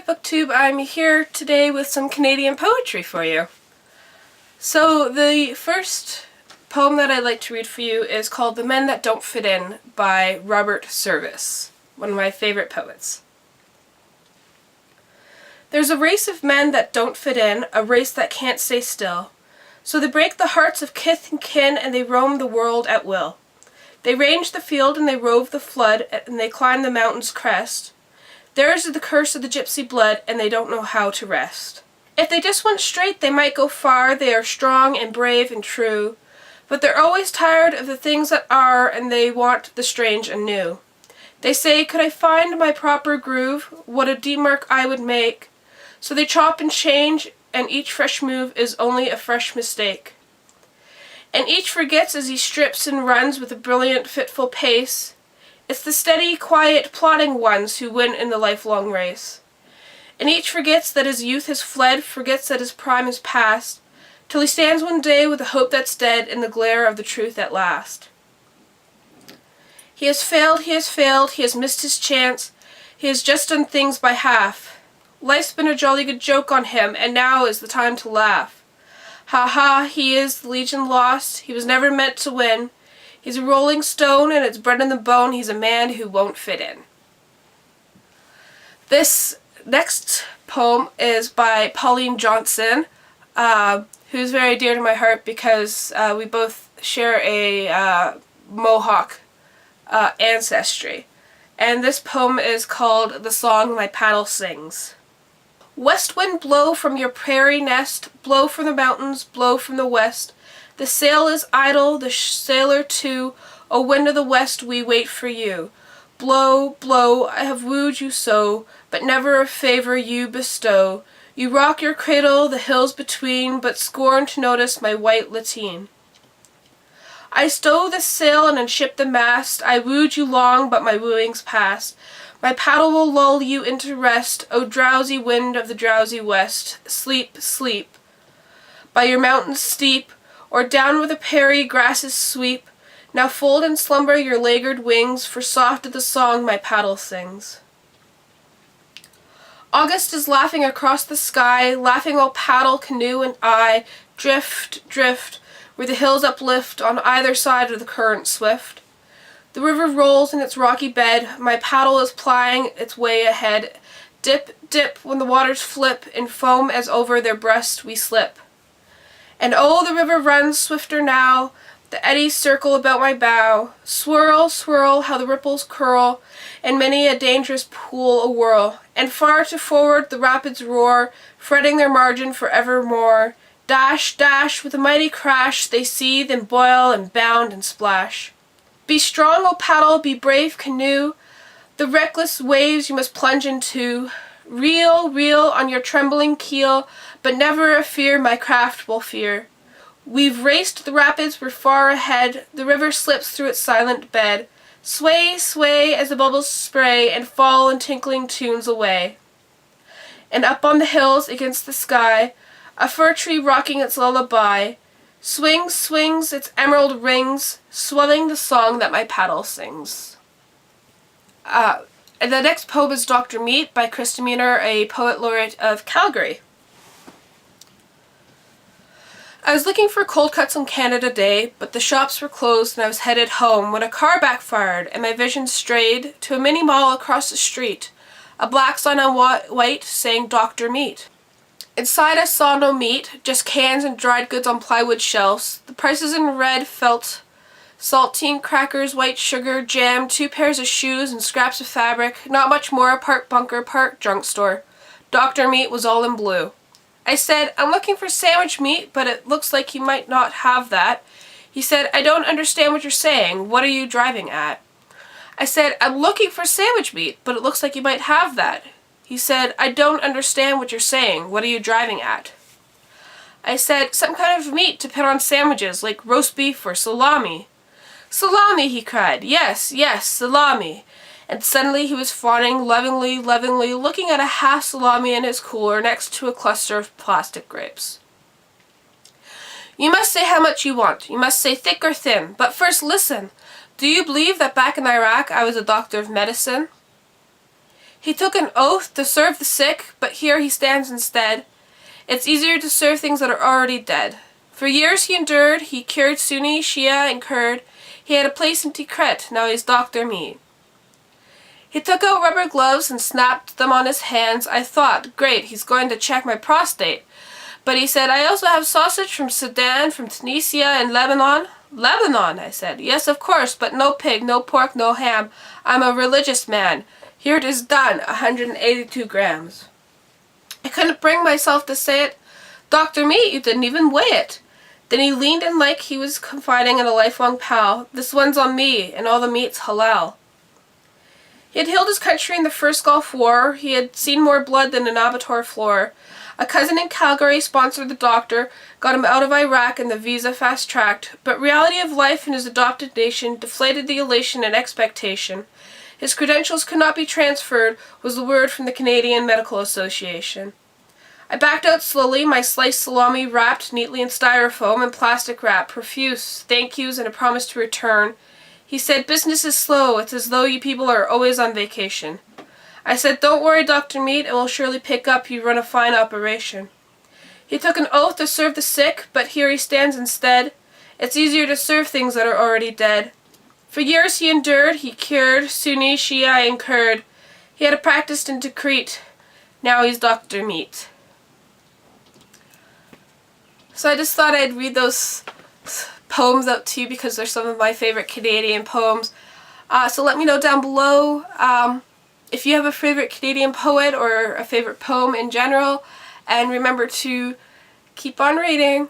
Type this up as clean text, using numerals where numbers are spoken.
Booktube. I'm here today with some Canadian poetry for you. So the first poem that I'd like to read for you is called The Men That Don't Fit In by Robert Service, one of my favorite poets. There's a race of men that don't fit in, a race that can't stay still. So they break the hearts of kith and kin and they roam the world at will. They range the field and they rove the flood and they climb the mountain's crest. Theirs is the curse of the gypsy blood, and they don't know how to rest. If they just went straight, they might go far. They are strong and brave and true. But they're always tired of the things that are, and they want the strange and new. They say, could I find my proper groove, what a deep mark I would make. So they chop and change, and each fresh move is only a fresh mistake. And each forgets as he strips and runs with a brilliant, fitful pace. It's the steady, quiet, plodding ones who win in the lifelong race. And each forgets that his youth has fled, forgets that his prime is past, till he stands one day with a hope that's dead in the glare of the truth at last. He has failed, he has missed his chance, he has just done things by half. Life's been a jolly good joke on him, and now is the time to laugh. Ha ha, he is the legion lost, he was never meant to win. He's a rolling stone and it's bred in the bone. He's a man who won't fit in. This next poem is by Pauline Johnson, who's very dear to my heart because we both share a Mohawk ancestry. And this poem is called The Song My Paddle Sings. West wind blow from your prairie nest, blow from the mountains, blow from the west. The sail is idle, the sailor too. O wind of the west, we wait for you. Blow, blow, I have wooed you so, but never a favor you bestow. You rock your cradle the hills between, but scorn to notice my white lateen. I stow the sail and unship the mast. I wooed you long, but my wooing's past. My paddle will lull you into rest. O drowsy wind of the drowsy west, sleep, sleep. By your mountains steep, or down where the prairie grasses sweep, now fold in slumber your laggard wings, for soft is the song my paddle sings. August is laughing across the sky, laughing while paddle, canoe, and I drift, drift, where the hills uplift on either side of the current swift. The river rolls in its rocky bed, my paddle is plying its way ahead. Dip, dip, when the waters flip, in foam as over their breast we slip. And oh, the river runs swifter now, the eddies circle about my bow. Swirl, swirl, how the ripples curl, in many a dangerous pool a-whirl. And far to forward the rapids roar, fretting their margin for evermore. Dash, dash, with a mighty crash, they seethe and boil and bound and splash. Be strong, O paddle, be brave, canoe, the reckless waves you must plunge into. Reel, reel on your trembling keel, but never a fear my craft will fear. We've raced the rapids, we're far ahead, the river slips through its silent bed. Sway, sway as the bubbles spray and fall in tinkling tunes away. And up on the hills against the sky, a fir tree rocking its lullaby, swings, swings its emerald rings, swelling the song that my paddle sings. And the next poem is Dr. Meat by Chris Demeanor, a poet laureate of Calgary. I was looking for cold cuts on Canada Day, but the shops were closed and I was headed home when a car backfired and my vision strayed to a mini mall across the street, a black sign on white saying Dr. Meat. Inside I saw no meat, just cans and dried goods on plywood shelves. The prices in red felt saltine crackers, white sugar, jam, 2 pairs of shoes, and scraps of fabric. Not much more, part bunker, part junk store. Dr. Meat was all in blue. I said, I'm looking for sandwich meat, but it looks like you might not have that. He said, I don't understand what you're saying. What are you driving at? I said, I'm looking for sandwich meat, but it looks like you might have that. He said, I don't understand what you're saying. What are you driving at? I said, some kind of meat to put on sandwiches, like roast beef or salami. Salami, he cried. Yes, yes, salami. And suddenly he was fawning lovingly, lovingly, looking at a half salami in his cooler next to a cluster of plastic grapes. You must say how much you want. You must say thick or thin. But first listen. Do you believe that back in Iraq I was a doctor of medicine? He took an oath to serve the sick, but here he stands instead. It's easier to serve things that are already dead. For years he endured, he cured Sunni, Shia, and Kurd. He had a place in Tikrit, now he's Dr. Meat. He took out rubber gloves and snapped them on his hands. I thought, great, he's going to check my prostate. But he said, I also have sausage from Sudan, from Tunisia, and Lebanon. Lebanon, I said. Yes, of course, but no pig, no pork, no ham. I'm a religious man. Here it is done, 182 grams. I couldn't bring myself to say it. Dr. Meat, you didn't even weigh it. Then he leaned in like he was confiding in a lifelong pal. This one's on me, and all the meat's halal. He had healed his country in the first Gulf War. He had seen more blood than an abattoir floor. A cousin in Calgary sponsored the doctor, got him out of Iraq and the visa fast-tracked, but reality of life in his adopted nation deflated the elation and expectation. His credentials could not be transferred, was the word from the Canadian Medical Association. I backed out slowly, my sliced salami wrapped neatly in styrofoam and plastic wrap, profuse, thank yous, and a promise to return. He said, business is slow, it's as though you people are always on vacation. I said, don't worry, Dr. Meat, it will surely pick up, you run a fine operation. He took an oath to serve the sick, but here he stands instead. It's easier to serve things that are already dead. For years he endured, he cured Sunni, Shia, and Kurd. He had practiced in Tikrit. Now he's Dr. Meat. So I just thought I'd read those poems out to you because they're some of my favorite Canadian poems. So let me know down below if you have a favorite Canadian poet or a favorite poem in general. And remember to keep on reading.